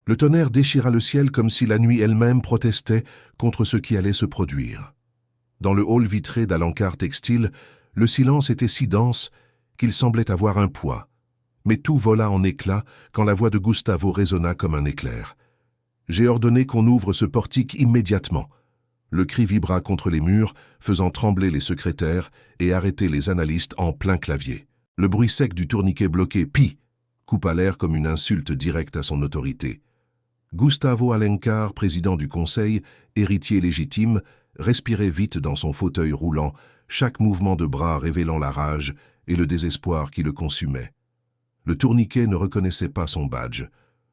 Le tonnerre déchira le ciel comme si la nuit elle-même protestait contre ce qui allait se produire. Dans le hall vitré d'Alencar Textile, le silence était si dense qu'il semblait avoir un poids. Mais tout vola en éclats quand la voix de Gustavo résonna comme un éclair. « J'ai ordonné qu'on ouvre ce portique immédiatement. » Le cri vibra contre les murs, faisant trembler les secrétaires et arrêter les analystes en plein clavier. Le bruit sec du tourniquet bloqué, pi, coupa l'air comme une insulte directe à son autorité. Gustavo Alencar, président du conseil, héritier légitime, respirait vite dans son fauteuil roulant, chaque mouvement de bras révélant la rage et le désespoir qui le consumait. Le tourniquet ne reconnaissait pas son badge.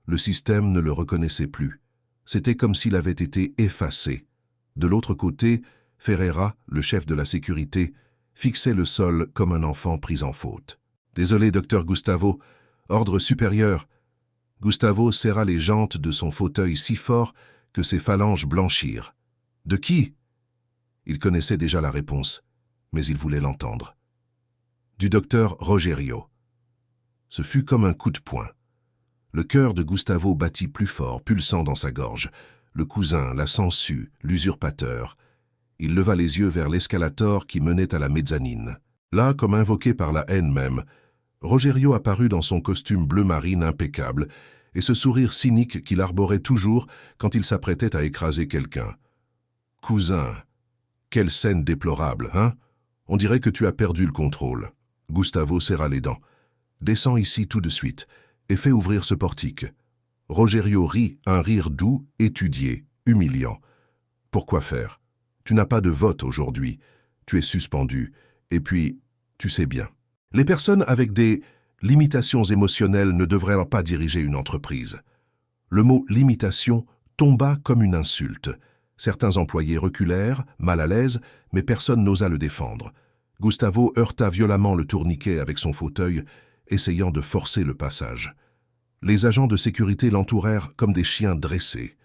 Le système ne le reconnaissait plus. C'était comme s'il avait été effacé. De l'autre côté, Ferreira, le chef de la sécurité, fixait le sol comme un enfant pris en faute. « Désolé, docteur Gustavo. Ordre supérieur. » Gustavo serra les jantes de son fauteuil si fort que ses phalanges blanchirent. « De qui ?» Il connaissait déjà la réponse, mais il voulait l'entendre. « Du docteur Rogerio. » Ce fut comme un coup de poing. Le cœur de Gustavo battit plus fort, pulsant dans sa gorge. Le cousin, la sangsue, l'usurpateur. Il leva les yeux vers l'escalator qui menait à la mezzanine. Là, comme invoqué par la haine même, Rogerio apparut dans son costume bleu marine impeccable et ce sourire cynique qu'il arborait toujours quand il s'apprêtait à écraser quelqu'un. « Cousin, quelle scène déplorable, hein? On dirait que tu as perdu le contrôle. » Gustavo serra les dents. « Descends ici tout de suite et fais ouvrir ce portique. » Rogerio rit, un rire doux, étudié, humiliant. « Pourquoi faire? Tu n'as pas de vote aujourd'hui. Tu es suspendu. Et puis, tu sais bien. Les personnes avec des limitations émotionnelles ne devraient pas diriger une entreprise. » Le mot « limitation » tomba comme une insulte. Certains employés reculèrent, mal à l'aise, mais personne n'osa le défendre. Gustavo heurta violemment le tourniquet avec son fauteuil, essayant de forcer le passage. Les agents de sécurité l'entourèrent comme des chiens dressés.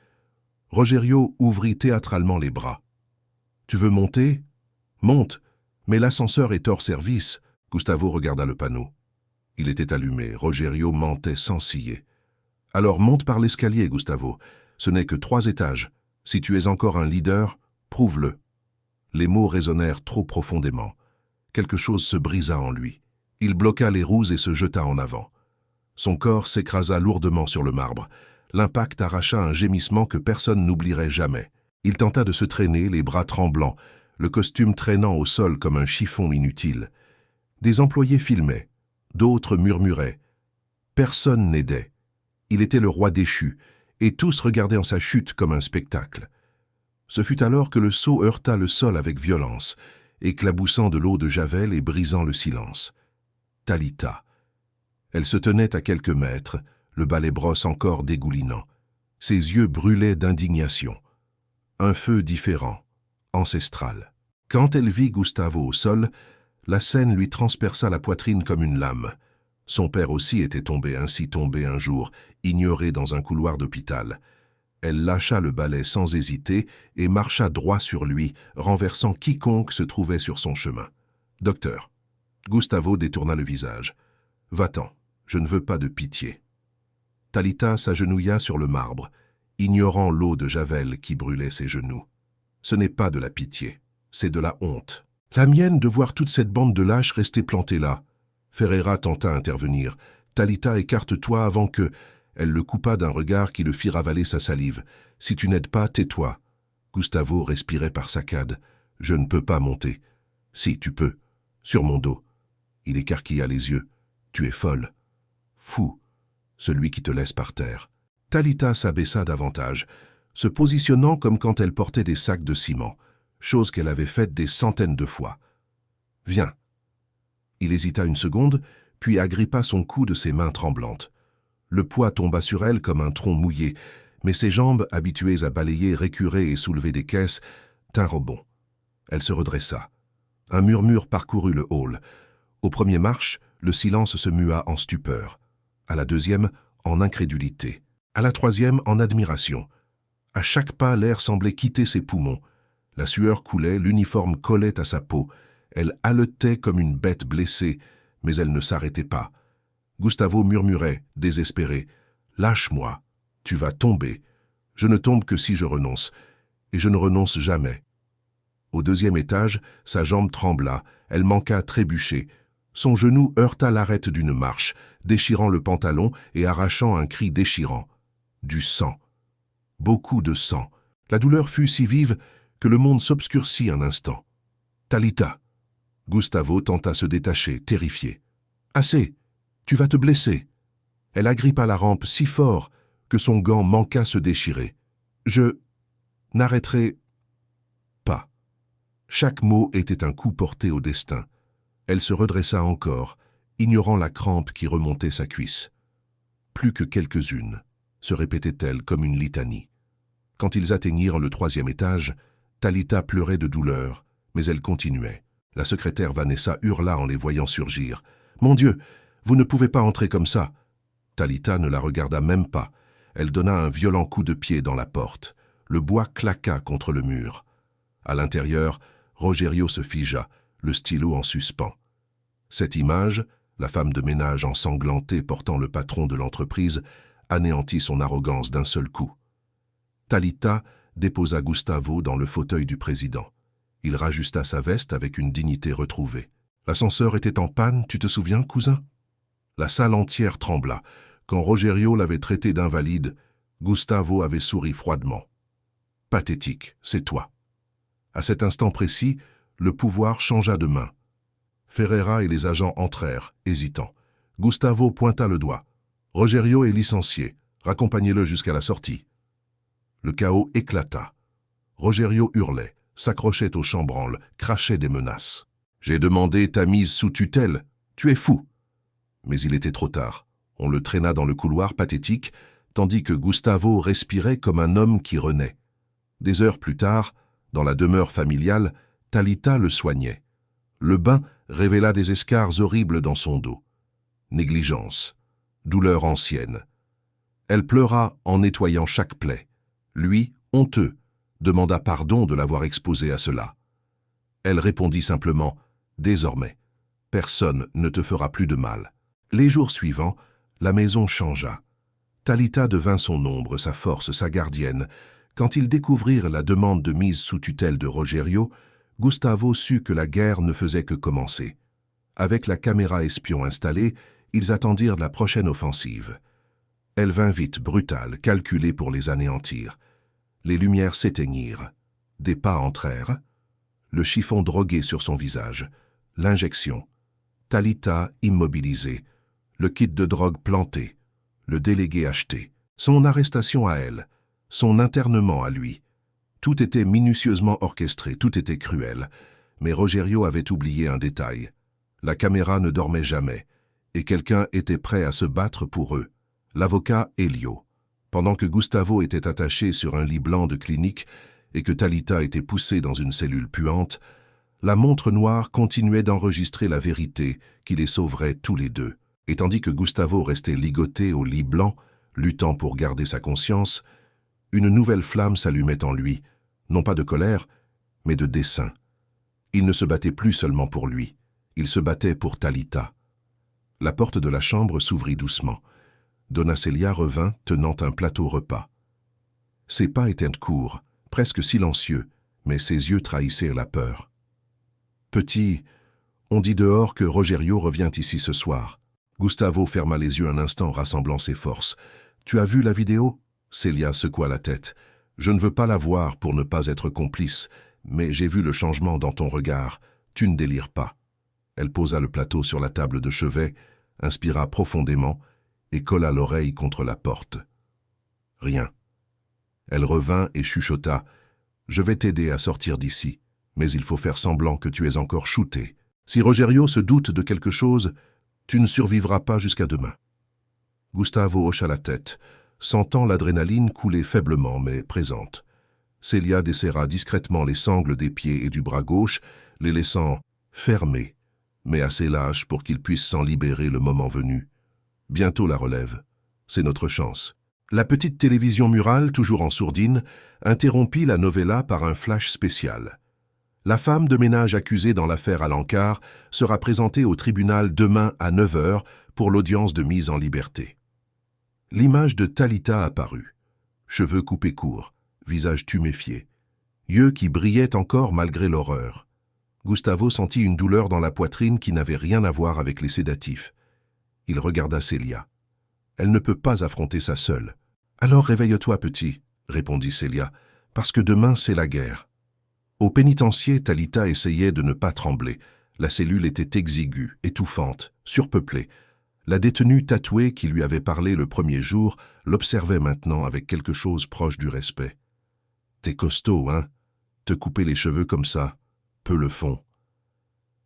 Rogerio ouvrit théâtralement les bras. « Tu veux monter? Monte, mais l'ascenseur est hors service. » Gustavo regarda le panneau. Il était allumé. Rogerio mentait sans ciller. « Alors monte par l'escalier, Gustavo. Ce n'est que 3 étages. Si tu es encore un leader, prouve-le. » Les mots résonnèrent trop profondément. Quelque chose se brisa en lui. Il bloqua les roues et se jeta en avant. Son corps s'écrasa lourdement sur le marbre. L'impact arracha un gémissement que personne n'oublierait jamais. Il tenta de se traîner, les bras tremblants, le costume traînant au sol comme un chiffon inutile. Des employés filmaient, d'autres murmuraient. Personne n'aidait. Il était le roi déchu, et tous regardaient en sa chute comme un spectacle. Ce fut alors que le seau heurta le sol avec violence, éclaboussant de l'eau de javel et brisant le silence. Talita. Elle se tenait à quelques mètres, le balai brosse encore dégoulinant. Ses yeux brûlaient d'indignation. Un feu différent, ancestral. Quand elle vit Gustavo au sol, la scène lui transperça la poitrine comme une lame. Son père aussi était ainsi tombé un jour, ignoré dans un couloir d'hôpital. Elle lâcha le balai sans hésiter et marcha droit sur lui, renversant quiconque se trouvait sur son chemin. « Docteur. » Gustavo détourna le visage. « Va-t'en, je ne veux pas de pitié. » Talita s'agenouilla sur le marbre, ignorant l'eau de javel qui brûlait ses genoux. « Ce n'est pas de la pitié, c'est de la honte. La mienne de voir toute cette bande de lâches rester plantée là. » Ferreira tenta d'intervenir. « Talita, écarte-toi avant que... » Elle le coupa d'un regard qui le fit ravaler sa salive. « Si tu n'aides pas, tais-toi. » Gustavo respirait par saccades. « Je ne peux pas monter. »« Si, tu peux. Sur mon dos. » Il écarquilla les yeux. « Tu es folle. »« Fou. » Celui qui te laisse par terre. Talita s'abaissa davantage, se positionnant comme quand elle portait des sacs de ciment, chose qu'elle avait faite des centaines de fois. « Viens. » Il hésita une seconde, puis agrippa son cou de ses mains tremblantes. Le poids tomba sur elle comme un tronc mouillé, mais ses jambes, habituées à balayer, récurer et soulever des caisses, tinrent bon. Elle se redressa. Un murmure parcourut le hall. Aux premières marches, le silence se mua en stupeur. À la deuxième, en incrédulité. À la troisième, en admiration. À chaque pas, l'air semblait quitter ses poumons. La sueur coulait, l'uniforme collait à sa peau. Elle haletait comme une bête blessée, mais elle ne s'arrêtait pas. Gustavo murmurait, désespéré. « Lâche-moi. Tu vas tomber. Je ne tombe que si je renonce. Et je ne renonce jamais. » Au deuxième étage, sa jambe trembla, elle manqua trébucher. Son genou heurta l'arête d'une marche, déchirant le pantalon et arrachant un cri déchirant. Du sang. Beaucoup de sang. La douleur fut si vive que le monde s'obscurcit un instant. « Talita !» Gustavo tenta se détacher, terrifié. « Assez. Tu vas te blesser. » Elle agrippa la rampe si fort que son gant manqua se déchirer. « Je n'arrêterai pas. » Chaque mot était un coup porté au destin. Elle se redressa encore, ignorant la crampe qui remontait sa cuisse. Plus que quelques-unes, se répétait-elle comme une litanie. Quand ils atteignirent le 3e étage, Talita pleurait de douleur, mais elle continuait. La secrétaire Vanessa hurla en les voyant surgir. « Mon Dieu, vous ne pouvez pas entrer comme ça !» Talita ne la regarda même pas. Elle donna un violent coup de pied dans la porte. Le bois claqua contre le mur. À l'intérieur, Rogerio se figea, le stylo en suspens. Cette image, la femme de ménage ensanglantée portant le patron de l'entreprise, anéantit son arrogance d'un seul coup. Talita déposa Gustavo dans le fauteuil du président. Il rajusta sa veste avec une dignité retrouvée. « L'ascenseur était en panne, tu te souviens, cousin ?» La salle entière trembla. Quand Rogerio l'avait traité d'invalide, Gustavo avait souri froidement. « Pathétique, c'est toi. » À cet instant précis, le pouvoir changea de main. Ferreira et les agents entrèrent, hésitants. Gustavo pointa le doigt. « Rogerio est licencié. Raccompagnez-le jusqu'à la sortie. » Le chaos éclata. Rogerio hurlait, s'accrochait au chambranle, crachait des menaces. « J'ai demandé ta mise sous tutelle. Tu es fou !» Mais il était trop tard. On le traîna dans le couloir pathétique, tandis que Gustavo respirait comme un homme qui renaît. Des heures plus tard, dans la demeure familiale, Talita le soignait. Le bain révéla des escarres horribles dans son dos. Négligence, douleur ancienne. Elle pleura en nettoyant chaque plaie. Lui, honteux, demanda pardon de l'avoir exposé à cela. Elle répondit simplement « Désormais, personne ne te fera plus de mal. » Les jours suivants, la maison changea. Talita devint son ombre, sa force, sa gardienne. Quand ils découvrirent la demande de mise sous tutelle de Rogerio, Gustavo sut que la guerre ne faisait que commencer. Avec la caméra espion installée, ils attendirent la prochaine offensive. Elle vint vite, brutale, calculée pour les anéantir. Les lumières s'éteignirent. Des pas entrèrent. Le chiffon drogué sur son visage. L'injection. Talita immobilisée. Le kit de drogue planté. Le délégué acheté. Son arrestation à elle. Son internement à lui. Tout était minutieusement orchestré, tout était cruel. Mais Rogerio avait oublié un détail. La caméra ne dormait jamais, et quelqu'un était prêt à se battre pour eux. L'avocat Elio. Pendant que Gustavo était attaché sur un lit blanc de clinique et que Talita était poussée dans une cellule puante, la montre noire continuait d'enregistrer la vérité qui les sauverait tous les deux. Et tandis que Gustavo restait ligoté au lit blanc, luttant pour garder sa conscience, une nouvelle flamme s'allumait en lui, non pas de colère, mais de dessein. Il ne se battait plus seulement pour lui, il se battait pour Talita. La porte de la chambre s'ouvrit doucement. Donna Célia revint, tenant un plateau repas. Ses pas étaient courts, presque silencieux, mais ses yeux trahissaient la peur. « Petit, on dit dehors que Rogerio revient ici ce soir. » Gustavo ferma les yeux un instant, rassemblant ses forces. « Tu as vu la vidéo ?» Célia secoua la tête. « Je ne veux pas la voir pour ne pas être complice, mais j'ai vu le changement dans ton regard. Tu ne délires pas. » Elle posa le plateau sur la table de chevet, inspira profondément et colla l'oreille contre la porte. Rien. Elle revint et chuchota. « Je vais t'aider à sortir d'ici, mais il faut faire semblant que tu es encore shooté. Si Rogerio se doute de quelque chose, tu ne survivras pas jusqu'à demain. » Gustavo hocha la tête, sentant l'adrénaline couler faiblement mais présente. Célia desserra discrètement les sangles des pieds et du bras gauche, les laissant fermés, mais assez lâches pour qu'il puisse s'en libérer le moment venu. Bientôt la relève. C'est notre chance. La petite télévision murale, toujours en sourdine, interrompit la novella par un flash spécial. La femme de ménage accusée dans l'affaire Alencar sera présentée au tribunal demain à 9 h pour l'audience de mise en liberté. L'image de Talita apparut. cheveux coupés courts, visage tuméfié, yeux qui brillaient encore malgré l'horreur. Gustavo sentit une douleur dans la poitrine qui n'avait rien à voir avec les sédatifs. Il regarda Célia. Elle ne peut pas affronter ça seule. « Alors réveille-toi, petit, » répondit Célia, « parce que demain c'est la guerre. » Au pénitencier, Talita essayait de ne pas trembler. La cellule était exiguë, étouffante, surpeuplée. La détenue tatouée qui lui avait parlé le premier jour l'observait maintenant avec quelque chose proche du respect. « T'es costaud, hein? Te couper les cheveux comme ça, peu le font. »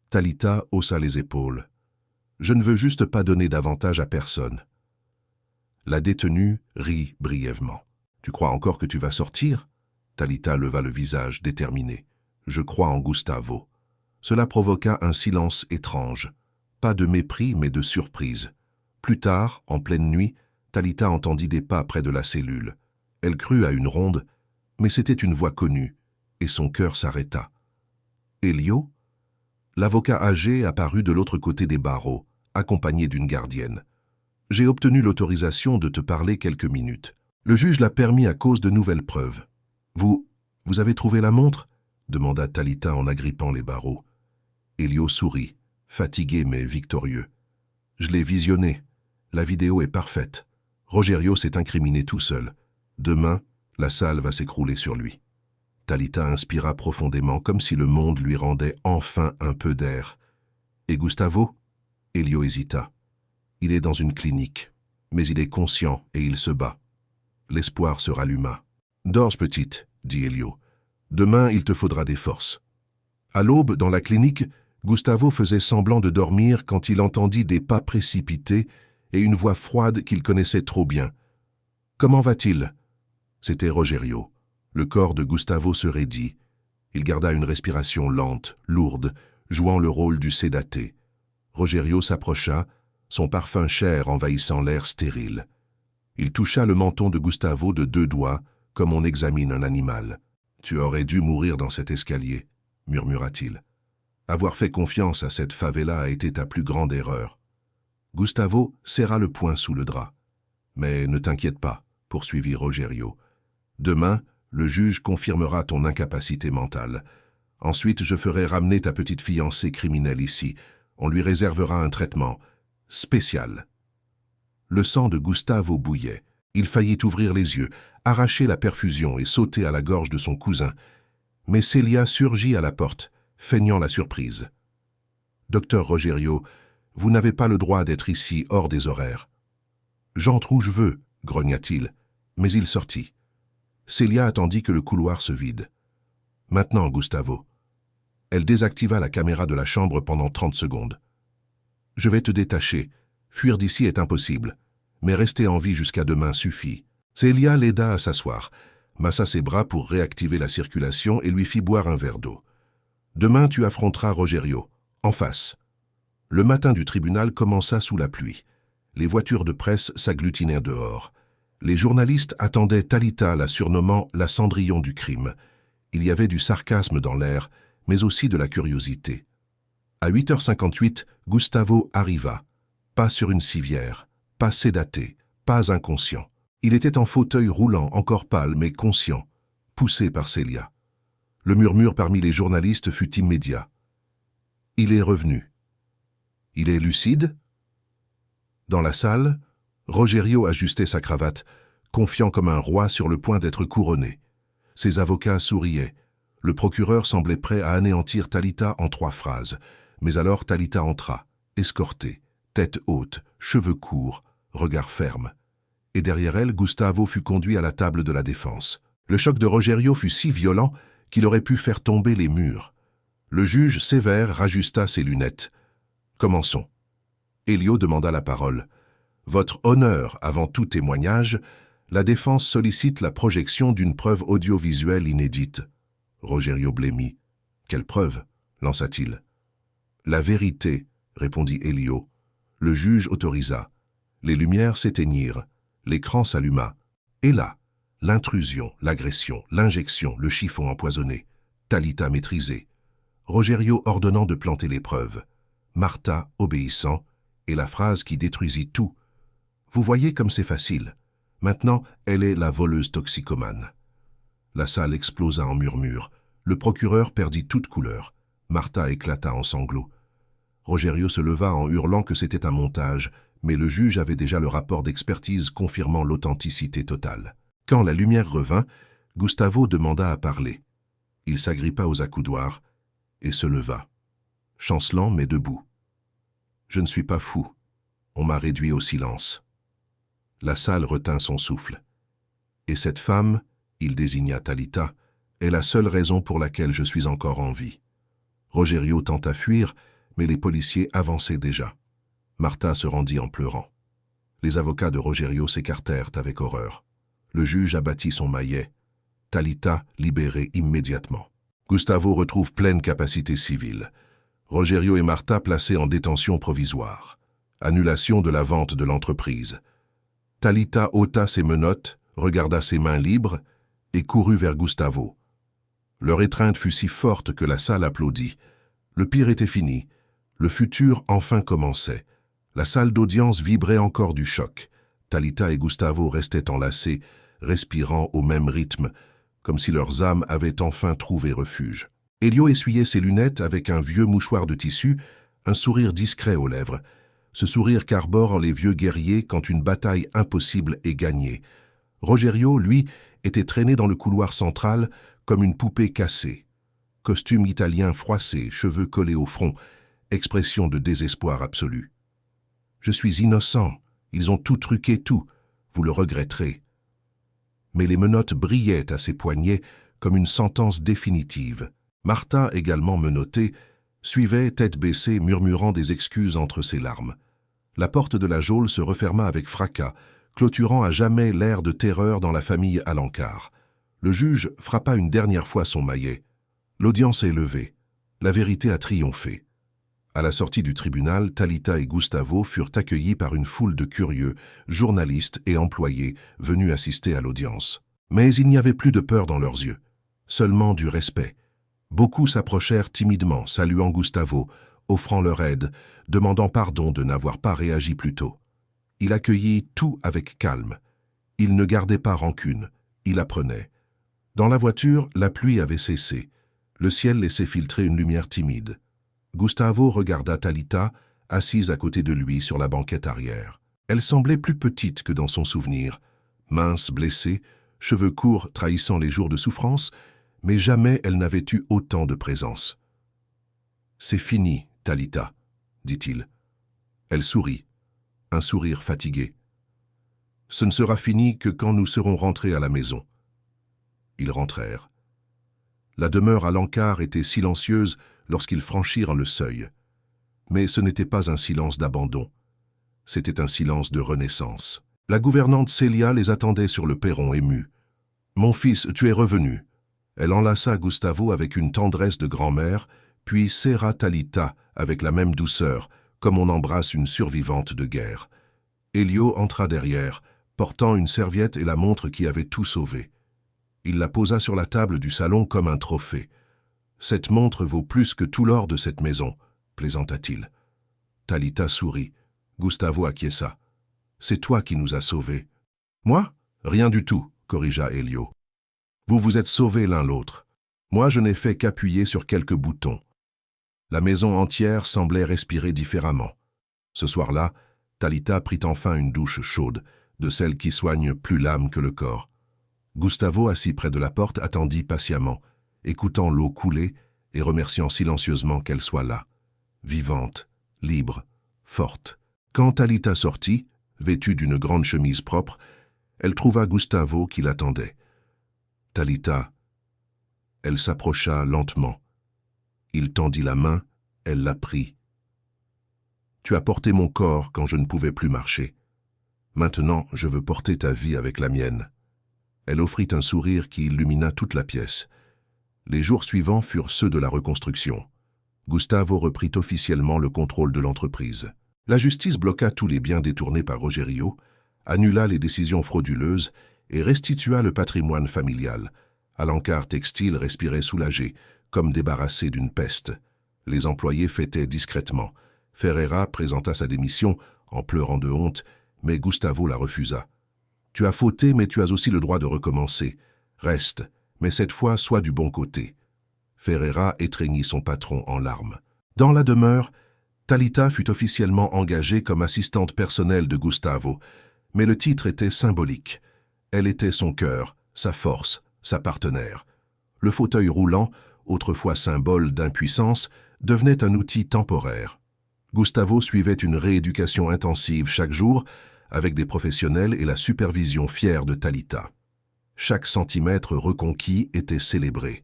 Talita haussa les épaules. « Je ne veux juste pas donner d'avantage à personne. » La détenue rit brièvement. « Tu crois encore que tu vas sortir ?» Talita leva le visage, déterminé. « Je crois en Gustavo. » Cela provoqua un silence étrange. Pas de mépris, mais de surprise. Plus tard, en pleine nuit, Talita entendit des pas près de la cellule. Elle crut à une ronde, mais c'était une voix connue, et son cœur s'arrêta. « Elio ?» L'avocat âgé apparut de l'autre côté des barreaux, accompagné d'une gardienne. « J'ai obtenu l'autorisation de te parler quelques minutes. Le juge l'a permis à cause de nouvelles preuves. »« Vous avez trouvé la montre ?» demanda Talita en agrippant les barreaux. Elio sourit, fatigué mais victorieux. « Je l'ai visionnée. La vidéo est parfaite. Rogerio s'est incriminé tout seul. Demain, la salle va s'écrouler sur lui. » Talita inspira profondément, comme si le monde lui rendait enfin un peu d'air. « Et Gustavo ?» Elio hésita. « Il est dans une clinique, mais il est conscient et il se bat. » L'espoir se ralluma. « Dors, petite, » dit Elio. « Demain, il te faudra des forces. » À l'aube, dans la clinique, Gustavo faisait semblant de dormir quand il entendit des pas précipités et une voix froide qu'il connaissait trop bien. « Comment va-t-il » C'était Rogerio. Le corps de Gustavo se raidit. Il garda une respiration lente, lourde, jouant le rôle du sédaté. Rogerio s'approcha, son parfum cher envahissant l'air stérile. Il toucha le menton de Gustavo de 2 doigts, comme on examine un animal. « Tu aurais dû mourir dans cet escalier » murmura-t-il. « Avoir fait confiance à cette favela a été ta plus grande erreur. » Gustavo serra le poing sous le drap. « Mais ne t'inquiète pas, » poursuivit Rogerio. « Demain, le juge confirmera ton incapacité mentale. Ensuite, je ferai ramener ta petite fiancée criminelle ici. On lui réservera un traitement spécial. » Le sang de Gustavo bouillait. Il faillit ouvrir les yeux, arracher la perfusion et sauter à la gorge de son cousin. Mais Célia surgit à la porte, feignant la surprise. « Docteur Rogerio, vous n'avez pas le droit d'être ici hors des horaires. »« J'entre où je veux, » grogna-t-il, mais il sortit. Célia attendit que le couloir se vide. « Maintenant, Gustavo. » Elle désactiva la caméra de la chambre pendant 30 secondes. « Je vais te détacher. Fuir d'ici est impossible. Mais rester en vie jusqu'à demain suffit. » Célia l'aida à s'asseoir, massa ses bras pour réactiver la circulation et lui fit boire un verre d'eau. « Demain, tu affronteras Rogerio, en face. » Le matin du tribunal commença sous la pluie. Les voitures de presse s'agglutinèrent dehors. Les journalistes attendaient Talita, la surnommant la Cendrillon du crime. Il y avait du sarcasme dans l'air, mais aussi de la curiosité. À 8h58, Gustavo arriva. Pas sur une civière, pas sédaté, pas inconscient. Il était en fauteuil roulant, encore pâle mais conscient, poussé par Célia. Le murmure parmi les journalistes fut immédiat. « Il est revenu. »« Il est lucide ?» Dans la salle, Rogerio ajustait sa cravate, confiant comme un roi sur le point d'être couronné. Ses avocats souriaient. Le procureur semblait prêt à anéantir Talita en 3 phrases. Mais alors Talita entra, escortée, tête haute, cheveux courts, regard ferme. Et derrière elle, Gustavo fut conduit à la table de la défense. Le choc de Rogerio fut si violent qu'il aurait pu faire tomber les murs. Le juge sévère rajusta ses lunettes. « Commençons. » Elio demanda la parole. « Votre honneur avant tout témoignage, la défense sollicite la projection d'une preuve audiovisuelle inédite. » Rogerio blêmit. « Quelle preuve ?» lança-t-il. « La vérité, » répondit Elio. Le juge autorisa. Les lumières s'éteignirent. L'écran s'alluma. Et là, l'intrusion, l'agression, l'injection, le chiffon empoisonné. Talita maîtrisée. Rogerio ordonnant de planter les preuves. Martha obéissant, et la phrase qui détruisit tout. « Vous voyez comme c'est facile. Maintenant, elle est la voleuse toxicomane. La salle explosa en murmures. Le procureur perdit toute couleur. Martha éclata en sanglots. Rogerio se leva en hurlant que c'était un montage, mais le juge avait déjà le rapport d'expertise confirmant l'authenticité totale. Quand la lumière revint, Gustavo demanda à parler. Il s'agrippa aux accoudoirs et se leva, chancelant mais debout. « Je ne suis pas fou. On m'a réduit au silence. » La salle retint son souffle. « Et cette femme, il désigna Talita, est la seule raison pour laquelle je suis encore en vie. » Rogerio tenta fuir, mais les policiers avançaient déjà. Martha se rendit en pleurant. Les avocats de Rogerio s'écartèrent avec horreur. Le juge abattit son maillet. Talita libérée immédiatement. Gustavo retrouve pleine capacité civile. Rogerio et Martha placés en détention provisoire. Annulation de la vente de l'entreprise. Talita ôta ses menottes, regarda ses mains libres et courut vers Gustavo. Leur étreinte fut si forte que la salle applaudit. Le pire était fini. Le futur enfin commençait. La salle d'audience vibrait encore du choc. Talita et Gustavo restaient enlacés, respirant au même rythme, comme si leurs âmes avaient enfin trouvé refuge. Elio essuyait ses lunettes avec un vieux mouchoir de tissu, un sourire discret aux lèvres. Ce sourire qu'arborent les vieux guerriers quand une bataille impossible est gagnée. Rogerio, lui, était traîné dans le couloir central comme une poupée cassée. Costume italien froissé, cheveux collés au front, expression de désespoir absolu. « Je suis innocent, ils ont tout truqué, tout, vous le regretterez. » Mais les menottes brillaient à ses poignets comme une sentence définitive. Martha, également menottée, suivait tête baissée, murmurant des excuses entre ses larmes. La porte de la geôle se referma avec fracas, clôturant à jamais l'ère de terreur dans la famille Alencar. Le juge frappa une dernière fois son maillet. L'audience est levée. La vérité a triomphé. À la sortie du tribunal, Talita et Gustavo furent accueillis par une foule de curieux, journalistes et employés venus assister à l'audience. Mais il n'y avait plus de peur dans leurs yeux, seulement du respect. Beaucoup s'approchèrent timidement, saluant Gustavo, offrant leur aide, demandant pardon de n'avoir pas réagi plus tôt. Il accueillit tout avec calme. Il ne gardait pas rancune, il apprenait. Dans la voiture, la pluie avait cessé. Le ciel laissait filtrer une lumière timide. Gustavo regarda Talita, assise à côté de lui sur la banquette arrière. Elle semblait plus petite que dans son souvenir, mince, blessée, cheveux courts trahissant les jours de souffrance, mais jamais elle n'avait eu autant de présence. « C'est fini, Talita, » dit-il. Elle sourit, un sourire fatigué. « Ce ne sera fini que quand nous serons rentrés à la maison. » Ils rentrèrent. La demeure Alencar était silencieuse lorsqu'ils franchirent le seuil. Mais ce n'était pas un silence d'abandon. C'était un silence de renaissance. La gouvernante Célia les attendait sur le perron émue. « Mon fils, tu es revenu. » Elle enlaça Gustavo avec une tendresse de grand-mère, puis serra Talita avec la même douceur, comme on embrasse une survivante de guerre. Elio entra derrière, portant une serviette et la montre qui avait tout sauvé. Il la posa sur la table du salon comme un trophée. « Cette montre vaut plus que tout l'or de cette maison, » plaisanta-t-il. Talita sourit. Gustavo acquiesça. « C'est toi qui nous as sauvés. »« Moi ? Rien du tout, » corrigea Elio. « Vous vous êtes sauvés l'un l'autre. Moi, je n'ai fait qu'appuyer sur quelques boutons. » La maison entière semblait respirer différemment. Ce soir-là, Talita prit enfin une douche chaude, de celles qui soignent plus l'âme que le corps. Gustavo, assis près de la porte, attendit patiemment, écoutant l'eau couler et remerciant silencieusement qu'elle soit là, vivante, libre, forte. Quand Talita sortit, vêtue d'une grande chemise propre, elle trouva Gustavo qui l'attendait. « Talita !» Elle s'approcha lentement. Il tendit la main, elle la prit. « Tu as porté mon corps quand je ne pouvais plus marcher. Maintenant, je veux porter ta vie avec la mienne. » Elle offrit un sourire qui illumina toute la pièce. Les jours suivants furent ceux de la reconstruction. Gustavo reprit officiellement le contrôle de l'entreprise. La justice bloqua tous les biens détournés par Rogerio, annula les décisions frauduleuses et restitua le patrimoine familial. Alencar Textile respirait soulagé, comme débarrassé d'une peste. Les employés fêtaient discrètement. Ferreira présenta sa démission, en pleurant de honte, mais Gustavo la refusa. Tu as fauté, mais tu as aussi le droit de recommencer. Reste, mais cette fois, sois du bon côté. » Ferreira étreignit son patron en larmes. Dans la demeure, Talita fut officiellement engagée comme assistante personnelle de Gustavo, mais le titre était symbolique. Elle était son cœur, sa force, sa partenaire. Le fauteuil roulant, autrefois symbole d'impuissance, devenait un outil temporaire. Gustavo suivait une rééducation intensive chaque jour, avec des professionnels et la supervision fière de Talita. Chaque centimètre reconquis était célébré,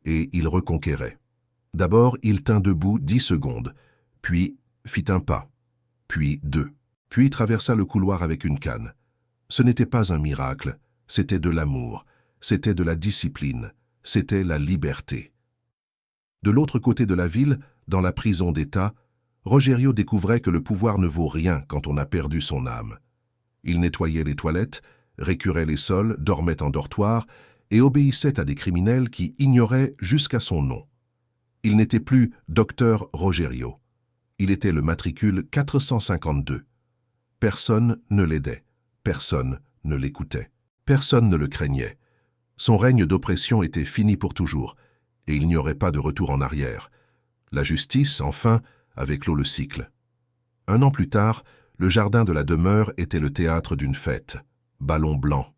et il reconquérait. D'abord, il tint debout 10 secondes, puis fit un pas, puis 2, puis traversa le couloir avec une canne. Ce n'était pas un miracle, c'était de l'amour, c'était de la discipline, c'était la liberté. De l'autre côté de la ville, dans la prison d'État, Rogerio découvrait que le pouvoir ne vaut rien quand on a perdu son âme. Il nettoyait les toilettes, récurait les sols, dormait en dortoir et obéissait à des criminels qui ignoraient jusqu'à son nom. Il n'était plus docteur Rogerio. Il était le matricule 452. Personne ne l'aidait, personne ne l'écoutait, personne ne le craignait. Son règne d'oppression était fini pour toujours, et il n'y aurait pas de retour en arrière. La justice, enfin, avait clos le cycle. 1 an plus tard, le jardin de la demeure était le théâtre d'une fête. Ballons blancs,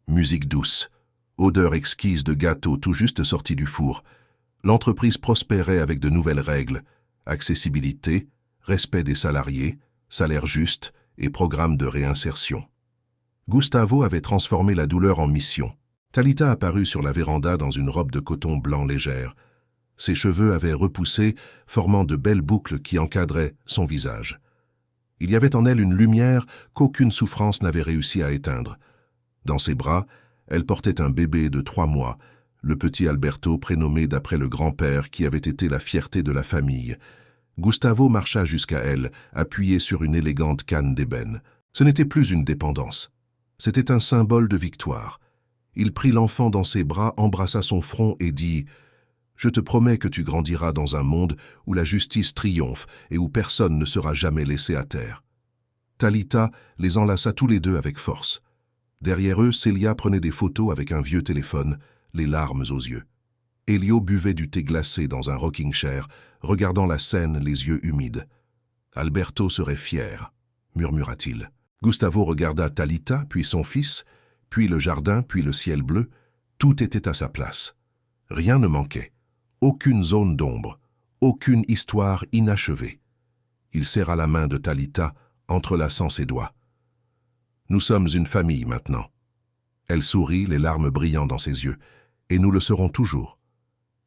musique douce, odeur exquise de gâteaux tout juste sortis du four. L'entreprise prospérait avec de nouvelles règles, accessibilité, respect des salariés, salaire juste et programme de réinsertion. Gustavo avait transformé la douleur en mission. Talita apparut sur la véranda dans une robe de coton blanc légère. Ses cheveux avaient repoussé, formant de belles boucles qui encadraient son visage. Il y avait en elle une lumière qu'aucune souffrance n'avait réussi à éteindre. Dans ses bras, elle portait un bébé de 3 mois, le petit Alberto prénommé d'après le grand-père qui avait été la fierté de la famille. Gustavo marcha jusqu'à elle, appuyé sur une élégante canne d'ébène. Ce n'était plus une dépendance. C'était un symbole de victoire. Il prit l'enfant dans ses bras, embrassa son front et dit « Je te promets que tu grandiras dans un monde où la justice triomphe et où personne ne sera jamais laissé à terre. » Talita les enlaça tous les deux avec force. Derrière eux, Célia prenait des photos avec un vieux téléphone, les larmes aux yeux. Elio buvait du thé glacé dans un rocking chair, regardant la scène les yeux humides. « Alberto serait fier, » murmura-t-il. Gustavo regarda Talita, puis son fils, puis le jardin, puis le ciel bleu. Tout était à sa place. Rien ne manquait. Aucune zone d'ombre, aucune histoire inachevée. Il serra la main de Talita, entrelaçant ses doigts. « Nous sommes une famille maintenant. » Elle sourit, les larmes brillant dans ses yeux. « Et nous le serons toujours. »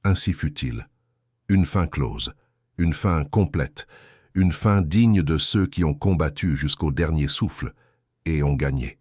Ainsi fut-il. Une fin close, une fin complète, une fin digne de ceux qui ont combattu jusqu'au dernier souffle et ont gagné.